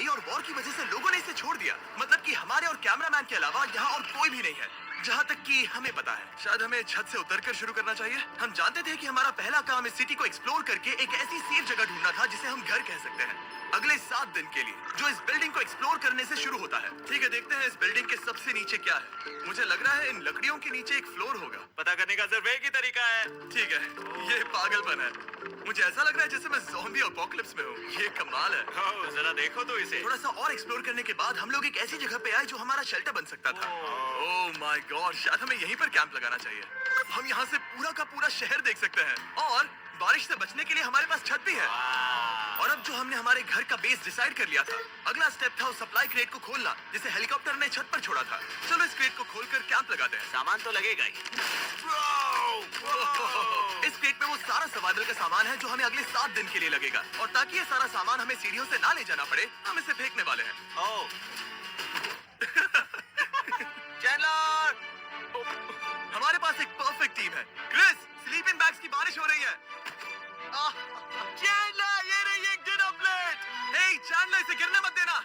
और वॉर की वजह से लोगों ने इसे छोड़ दिया। मतलब कि हमारे और कैमरामैन के अलावा यहाँ और कोई भी नहीं है, जहाँ तक कि हमें पता है। शायद हमें छत से उतरकर शुरू करना चाहिए। हम जानते थे कि हमारा पहला काम इस सिटी को एक्सप्लोर करके एक ऐसी सेफ जगह ढूंढना था जिसे हम घर कह सकते हैं, अगले 7 दिन के लिए, जो इस बिल्डिंग को एक्सप्लोर करने से शुरू होता है। ठीक है, देखते हैं इस बिल्डिंग के सबसे नीचे क्या है। मुझे लग रहा है इन लकड़ियों के नीचे एक फ्लोर होगा। पता करने का सिर्फ एक ही तरीका है। ठीक है, ये पागलपन है। मुझे ऐसा लग रहा है जैसे मैं ज़ॉम्बी अपोकलिप्स में हूँ। ये कमाल है। ओह, जरा देखो तो इसे। थोड़ा सा और एक्सप्लोर करने के बाद हम लोग एक ऐसी जगह पे आए जो हमारा शेल्टर बन सकता था। ओह माय गॉड, शायद हमें यहीं पर कैंप लगाना चाहिए। हम यहाँ से पूरा का पूरा शहर देख सकते हैं और बारिश से बचने के लिए हमारे पास छत भी है। और अब जो हमने हमारे घर का बेस डिसाइड कर लिया था, अगला स्टेप था उस सप्लाई क्रेट को खोलना जिसे हेलीकॉप्टर ने छत पर छोड़ा था। चलो इस क्रेट को खोलकर कैंप लगाते हैं। सामान तो लगेगा ही। इस क्रेट में वो सारा सर्वाइवल का सामान है जो हमें अगले 7 दिन के लिए लगेगा। और ताकि ये सारा सामान हमें सीढ़ियों से ना ले जाना पड़े, हम इसे फेंकने वाले हैं। ओह। चैनलर! हमारे पास एक परफेक्ट टीम है। क्रिस, स्लीपिंग बैग्स की बारिश हो रही है। चैनलर, ये रही एक डिनर प्लेट। हे चैंडलर, इसे गिरने मत देना।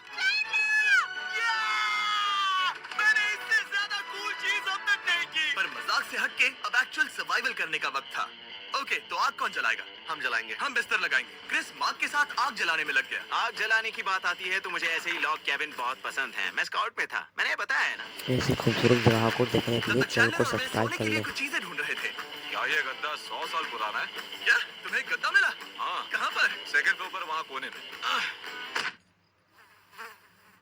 मैंने इससे ज्यादा कूल चीज अब तक नहीं की। पर मजाक से हटके अब एक्चुअल सर्वाइवल करने का वक्त था। ओके, तो आग कौन जलाएगा? हम जलाएंगे। हम बिस्तर लगाएंगे। क्रिस मार्क के साथ आग जलाने में लग गया। आग जलाने की बात आती है तो मुझे ऐसे ही लॉग कैबिन बहुत पसंद है। मैं स्काउट में था, मैंने बताया है ना। ऐसी खूबसूरत जगह को देखने के तब लिए तक चैनल को चैंडलर और मैं सब्सक्राइब सोने कर के लिए लें। कुछ चीजें ढूंढ रहे थे। क्या ये गद्दा 100 साल पुराना है? क्या तुम्हें गद्दा मिला? हाँ, कहाँ पर? सेकंड फ्लोर पर वहाँ कोने में।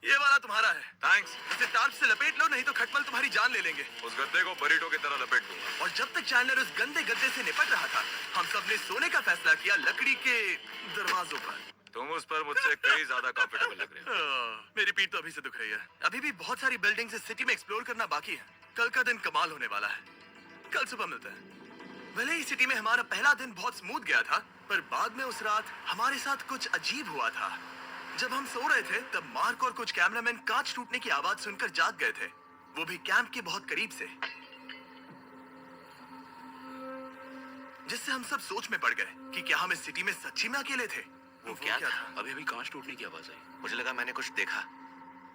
ये वाला तुम्हारा है। थैंक्स। इसे टार्प से लपेट लो, नहीं तो खटमल तुम्हारी जान ले लेंगे। उस गद्दे को बरीटो की तरह लपेट दूंगा। और जब तक चैंडलर उस गंदे गद्दे से निपट रहा था, हम सब ने सोने का फैसला किया लकड़ी के दरवाजों पर। तुम उस पर मुझसे कई ज्यादा कंफर्टेबल लग रहे हो। मेरी पीठ तो अभी से दुख रही है। अभी भी बहुत सारी बिल्डिंग्स इस सिटी में एक्सप्लोर करना बाकी है। कल का दिन कमाल होने वाला है। कल सुबह मिलते हैं। भले ही सिटी में हमारा पहला दिन बहुत स्मूथ गया था, पर बाद में उस रात हमारे साथ कुछ अजीब हुआ था। जब हम सो रहे थे तब मार्क और कुछ कैमरामैन कांच टूटने की आवाज सुनकर जाग गए थे, वो भी कैंप के बहुत करीब से, जिससे हम सब सोच में पड़ गए कि क्या हम इस सिटी में सच्ची में अकेले थे। वो क्या था? अभी भी कांच टूटने की आवाज आई। मुझे लगा मैंने कुछ देखा।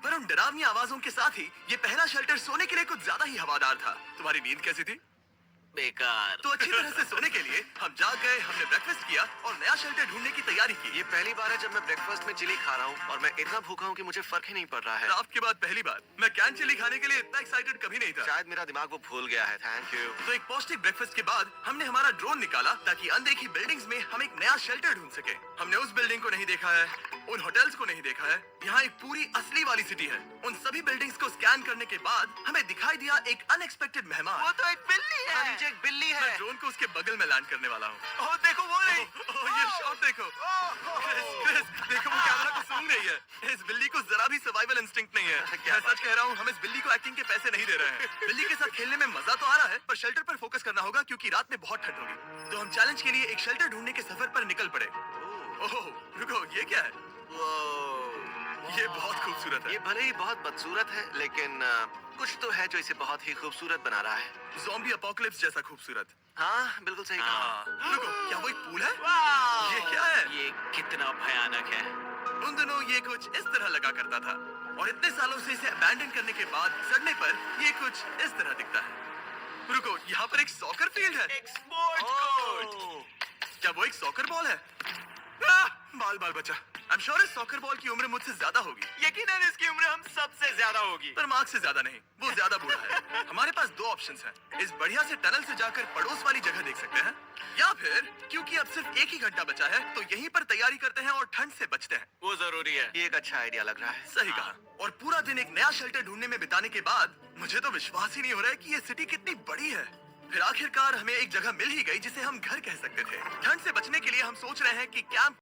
पर उन डरावनी आवाजों के साथ ही ये पहला शेल्टर सोने के लिए कुछ ज्यादा ही हवादार था। तुम्हारी नींद कैसी थी? बेकार। तो अच्छी तरह से सोने के लिए हम जाग गए, हमने ब्रेकफास्ट किया और नया शेल्टर ढूंढने की तैयारी की। ये पहली बार है जब मैं ब्रेकफास्ट में चिली खा रहा हूँ और मैं इतना भूखा हूँ कि मुझे फर्क ही नहीं पड़ रहा है। आपके बाद पहली बार। मैं कैन चिली खाने के लिए इतना एक्साइटेड कभी नहीं था। शायद मेरा दिमाग वो भूल गया है। Thank you. तो एक पौष्टिक ब्रेकफास्ट के बाद हमने हमारा ड्रोन निकाला ताकि अनदेखी बिल्डिंग्स में हम एक नया शेल्टर ढूंढ सके। हमने उस बिल्डिंग को नहीं देखा है, उन होटल्स को नहीं देखा है। यहाँ एक पूरी असली वाली सिटी है। उन सभी बिल्डिंग्स को स्कैन करने के बाद हमें दिखाई दिया एक अनएक्सपेक्टेड मेहमान। वो तो एक बिल्ली है। नीचे एक बिल्ली है। मैं ड्रोन को उसके बगल में लैंड करने वाला हूँ। ओह देखो वो रही। ये शॉट देखो। क्रिस, देखो वो कैमरा को सूंघ रही है। इस बिल्ली को जरा भी सर्वाइवल इंस्टिंक्ट नहीं है। मैं सच कह रहा हूँ, हम इस बिल्ली को एक्टिंग के पैसे नहीं दे रहे हैं। बिल्ली के साथ खेलने में मजा तो आ रहा है, पर शेल्टर पर फोकस करना होगा क्योंकि रात में बहुत ठंड होगी। तो हम चैलेंज के लिए एक शेल्टर ढूंढने के सफर पर निकल पड़े। ओह रुको, ये क्या है? ये बहुत खूबसूरत है। ये भले ही बहुत बदसूरत है, लेकिन कुछ तो है जो इसे बहुत ही खूबसूरत बना रहा है। ज़ॉम्बी अपोकलिप्स जैसा खूबसूरत। हाँ, बिल्कुल सही कहा। रुको, क्या वो एक पूल है? वाह! ये क्या है? ये कितना भयानक है। उन दिनों ये कुछ इस तरह लगा करता था और इतने सालों से इसे अबैंडन करने के बाद सड़ने पर ये कुछ इस तरह दिखता है। रुको, यहाँ पर एक सॉकर फील्ड है। एक स्पोर्ट्स कोर्ट। क्या वो एक सॉकर बॉल है? बाल बाल बचा। I'm sure इस सॉकर बॉल की उम्र मुझसे ज्यादा होगी। यकीनन इसकी उम्र हम सबसे ज्यादा होगी। पर मार्क से ज्यादा नहीं, वो ज्यादा बूढ़ा है। हमारे पास 2 ऑप्शंस हैं। इस बढ़िया से टनल से जाकर पड़ोस वाली जगह देख सकते हैं, या फिर क्योंकि अब सिर्फ 1 ही घंटा बचा है तो यहीं पर तैयारी करते हैं और ठंड से बचते हैं। वो जरूरी है। ये एक अच्छा आइडिया लग रहा है। सही कहा। और पूरा दिन एक नया शेल्टर ढूंढने में बिताने के बाद मुझे तो विश्वास ही नहीं हो रहा है कि ये सिटी कितनी बड़ी है। फिर आखिरकार हमें एक जगह मिल ही गई जिसे हम घर कह सकते थे। ठंड से बचने के लिए हम सोच रहे हैं कि कैंप